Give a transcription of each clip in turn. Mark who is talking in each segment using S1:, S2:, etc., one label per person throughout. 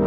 S1: Hey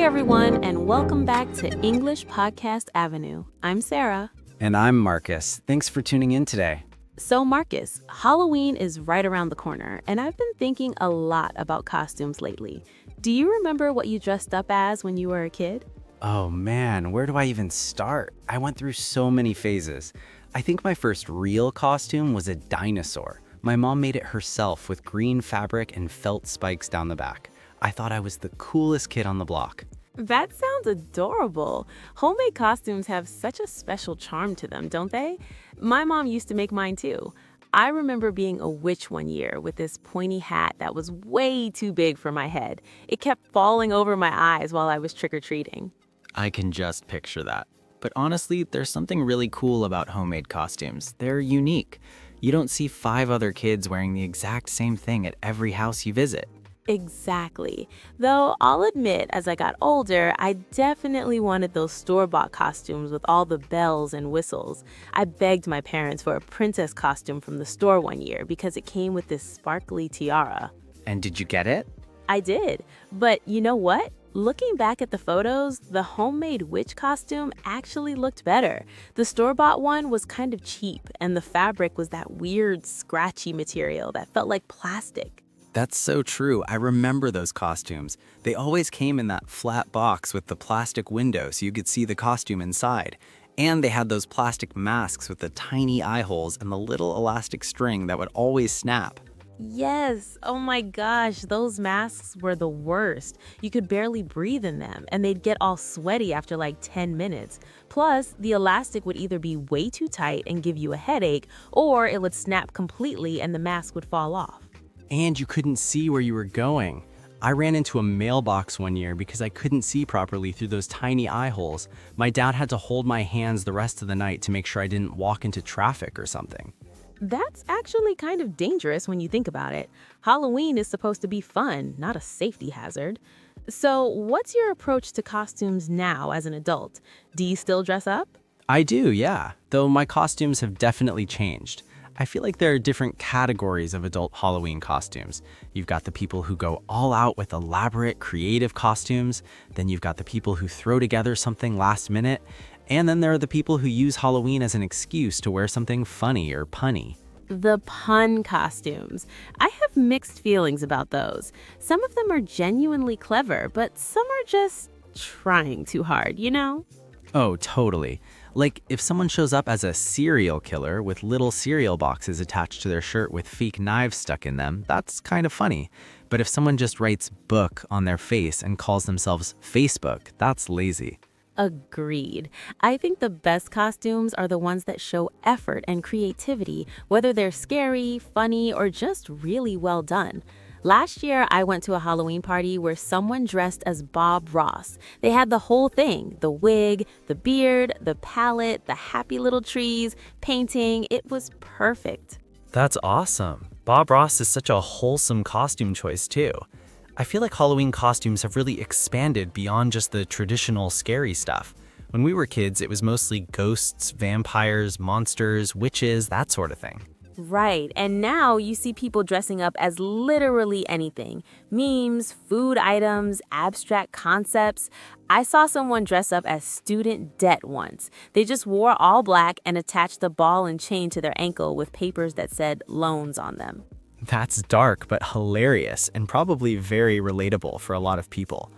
S1: everyone, and welcome back to English Podcast Avenue. I'm Sarah.
S2: And I'm Marcus. Thanks for tuning in today.
S1: So Marcus, Halloween is right around the corner, and I've been thinking a lot about costumes lately. Do you remember what you dressed up as when you were a kid?
S2: Oh man, where do I even start? I went through so many phases. I think my first real costume was a dinosaur. My mom made it herself with green fabric and felt spikes down the back. I thought I was the coolest kid on the block.
S1: That sounds adorable. Homemade costumes have such a special charm to them, don't they? My mom used to make mine too. I remember being a witch one year with this pointy hat that was way too big for my head. It kept falling over my eyes while I was trick-or-treating.
S3: I can just picture that. But honestly, there's something really cool about homemade costumes. They're unique. You don't see 5 other kids wearing the exact same thing at every house you visit.
S1: Exactly. Though I'll admit, as I got older, I definitely wanted those store-bought costumes with all the bells and whistles. I begged my parents for a princess costume from the store one year because it came with this sparkly tiara.
S2: And did you get it?
S1: I did. But you know what? Looking back at the photos, the homemade witch costume actually looked better. The store-bought one was kind of cheap, and the fabric was that weird, scratchy material that felt like plastic.
S2: That's so true. I remember those costumes. They always came in that flat box with the plastic window so you could see the costume inside. And they had those plastic masks with the tiny eye holes and the little elastic string that would always snap.
S1: Yes, oh my gosh, those masks were the worst. You could barely breathe in them, and they'd get all sweaty after like 10 minutes. Plus, the elastic would either be way too tight and give you a headache, or it would snap completely and the mask would fall off.
S2: And you couldn't see where you were going. I ran into a mailbox one year because I couldn't see properly through those tiny eye holes. My dad had to hold my hands the rest of the night to make sure I didn't walk into traffic or something.
S1: That's actually kind of dangerous when you think about it. Halloween is supposed to be fun, not a safety hazard. So, what's your approach to costumes now as an adult? Do you still dress up?
S2: I do, yeah. Though my costumes have definitely changed. I feel like there are different categories of adult Halloween costumes. You've got the people who go all out with elaborate, creative costumes. Then you've got the people who throw together something last minute. And then there are the people who use Halloween as an excuse to wear something funny or punny.
S1: The pun costumes. I have mixed feelings about those. Some of them are genuinely clever, but some are just trying too hard, you know?
S2: Oh, totally. Like, if someone shows up as a serial killer with little cereal boxes attached to their shirt with fake knives stuck in them, that's kind of funny. But if someone just writes book on their face and calls themselves Facebook, that's lazy.
S1: Agreed. I think the best costumes are the ones that show effort and creativity, whether they're scary, funny, or just really well done. Last year, I went to a Halloween party where someone dressed as Bob Ross. They had the whole thing, the wig, the beard, the palette, the happy little trees, painting. It was perfect.
S3: That's awesome. Bob Ross is such a wholesome costume choice too. I feel like Halloween costumes have really expanded beyond just the traditional scary stuff. When we were kids, it was mostly ghosts, vampires, monsters, witches, that sort of thing.
S1: Right, and now you see people dressing up as literally anything. Memes, food items, abstract concepts. I saw someone dress up as student debt once. They just wore all black and attached a ball and chain to their ankle with papers that said loans on them.
S3: That's dark but hilarious and probably very relatable for a lot of people.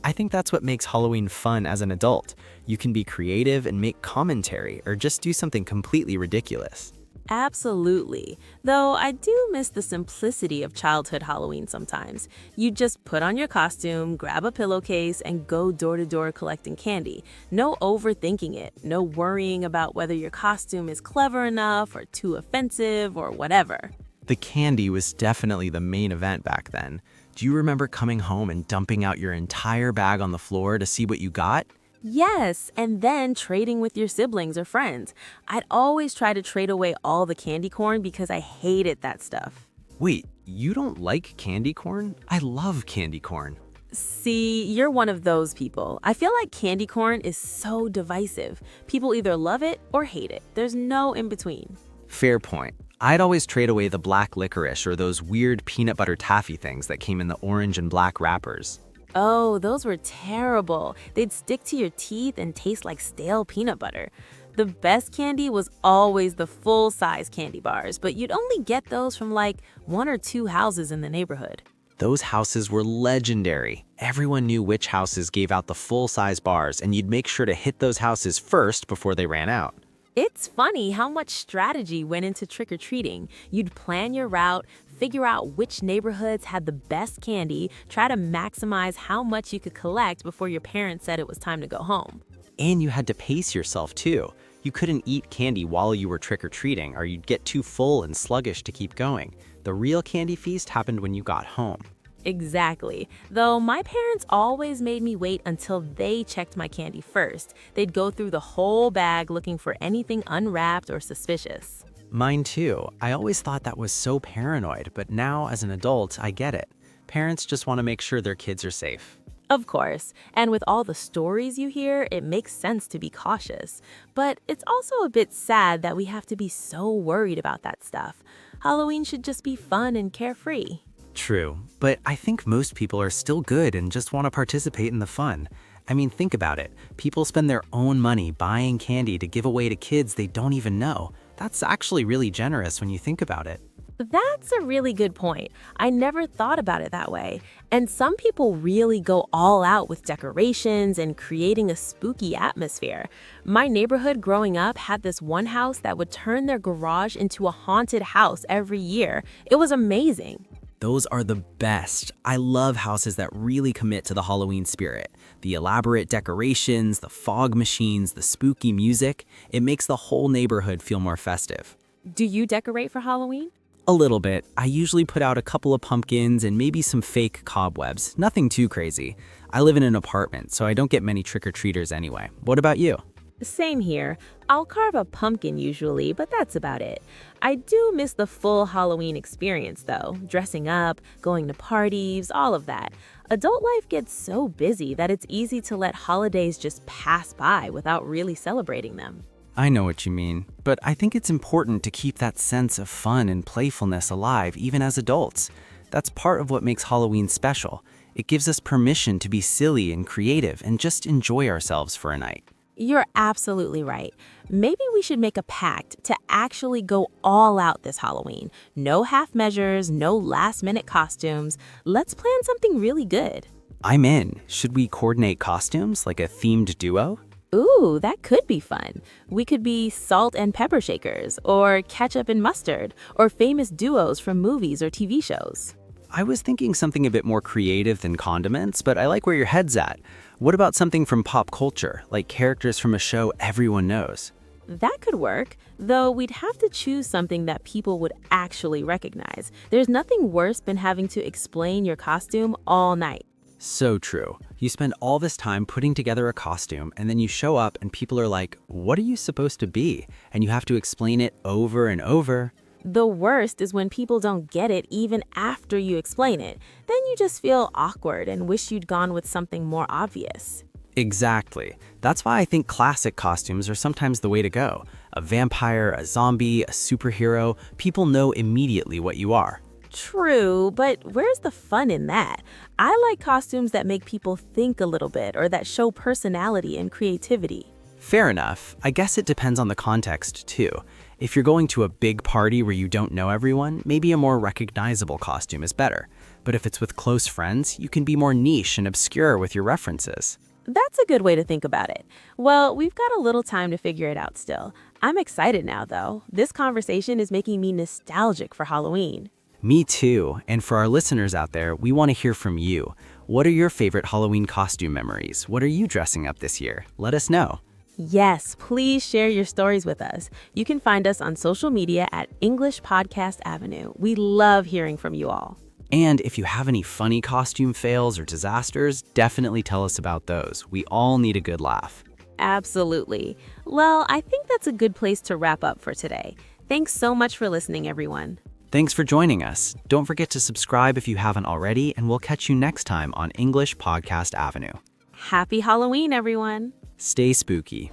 S3: I think that's what makes Halloween fun as an adult. You can be creative and make commentary or just do something completely ridiculous.
S1: Absolutely. Though I do miss the simplicity of childhood Halloween sometimes. You just put on your costume, grab a pillowcase, and go door to door collecting candy. No overthinking it, no worrying about whether your costume is clever enough or too offensive or whatever.
S2: The candy was definitely the main event back then. Do you remember coming home and dumping out your entire bag on the floor to see what you got?
S1: Yes, and then trading with your siblings or friends. I'd always try to trade away all the candy corn because I hated that stuff.
S2: Wait, you don't like candy corn? I love candy corn.
S1: See, you're one of those people. I feel like candy corn is so divisive. People either love it or hate it. There's no in between.
S2: Fair point. I'd always trade away the black licorice or those weird peanut butter taffy things that came in the orange and black wrappers.
S1: Oh, those were terrible. They'd stick to your teeth and taste like stale peanut butter. The best candy was always the full-size candy bars, but you'd only get those from like one or two houses in the neighborhood.
S2: Those houses were legendary. Everyone knew which houses gave out the full-size bars, and you'd make sure to hit those houses first before they ran out.
S1: It's funny how much strategy went into trick-or-treating. You'd plan your route, figure out which neighborhoods had the best candy, try to maximize how much you could collect before your parents said it was time to go home.
S2: And you had to pace yourself too. You couldn't eat candy while you were trick-or-treating, or you'd get too full and sluggish to keep going. The real candy feast happened when you got home.
S1: Exactly. Though my parents always made me wait until they checked my candy first. They'd go through the whole bag looking for anything unwrapped or suspicious.
S2: Mine too. I always thought that was so paranoid, but now as an adult, I get it. Parents just want to make sure their kids are safe.
S1: Of course, and with all the stories you hear, it makes sense to be cautious. But it's also a bit sad that we have to be so worried about that stuff. Halloween should just be fun and carefree.
S2: True, but I think most people are still good and just want to participate in the fun. I mean, think about it. People spend their own money buying candy to give away to kids they don't even know. That's actually really generous when you think about it.
S1: That's a really good point. I never thought about it that way. And some people really go all out with decorations and creating a spooky atmosphere. My neighborhood growing up had this one house that would turn their garage into a haunted house every year. It was amazing.
S2: Those are the best. I love houses that really commit to the Halloween spirit. The elaborate decorations, the fog machines, the spooky music, it makes the whole neighborhood feel more festive.
S1: Do you decorate for Halloween?
S2: A little bit. I usually put out a couple of pumpkins and maybe some fake cobwebs. Nothing too crazy. I live in an apartment, so I don't get many trick-or-treaters anyway. What about you?
S1: Same here. I'll carve a pumpkin usually, but that's about it. I do miss the full Halloween experience though. Dressing up, going to parties, all of that. Adult life gets so busy that it's easy to let holidays just pass by without really celebrating them.
S2: I know what you mean, but I think it's important to keep that sense of fun and playfulness alive even as adults. That's part of what makes Halloween special. It gives us permission to be silly and creative and just enjoy ourselves for a night.
S1: You're absolutely right. Maybe we should make a pact to actually go all out this Halloween. No half measures, no last-minute costumes. Let's plan something really good.
S2: I'm in. Should we coordinate costumes like a themed duo?
S1: Ooh, that could be fun. We could be salt and pepper shakers, or ketchup and mustard, or famous duos from movies or TV shows.
S2: I was thinking something a bit more creative than condiments, but I like where your head's at. What about something from pop culture, like characters from a show everyone knows?
S1: That could work, though we'd have to choose something that people would actually recognize. There's nothing worse than having to explain your costume all night.
S2: So true. You spend all this time putting together a costume, and then you show up and people are like, what are you supposed to be? And you have to explain it over and over.
S1: The worst is when people don't get it even after you explain it. Then you just feel awkward and wish you'd gone with something more obvious.
S2: Exactly. That's why I think classic costumes are sometimes the way to go. A vampire, a zombie, a superhero, people know immediately what you are.
S1: True, but where's the fun in that? I like costumes that make people think a little bit or that show personality and creativity.
S2: Fair enough. I guess it depends on the context, too. If you're going to a big party where you don't know everyone, maybe a more recognizable costume is better. But if it's with close friends, you can be more niche and obscure with your references.
S1: That's a good way to think about it. Well, we've got a little time to figure it out still. I'm excited now, though. This conversation is making me nostalgic for Halloween.
S2: Me too. And for our listeners out there, we want to hear from you. What are your favorite Halloween costume memories? What are you dressing up this year? Let us know.
S1: Yes, please share your stories with us. You can find us on social media at English Podcast Avenue. We love hearing from you all.
S2: And if you have any funny costume fails or disasters, definitely tell us about those. We all need a good laugh.
S1: Absolutely. Well, I think that's a good place to wrap up for today. Thanks so much for listening, everyone.
S2: Thanks for joining us. Don't forget to subscribe if you haven't already, and we'll catch you next time on English Podcast Avenue.
S1: Happy Halloween, everyone.
S2: Stay spooky.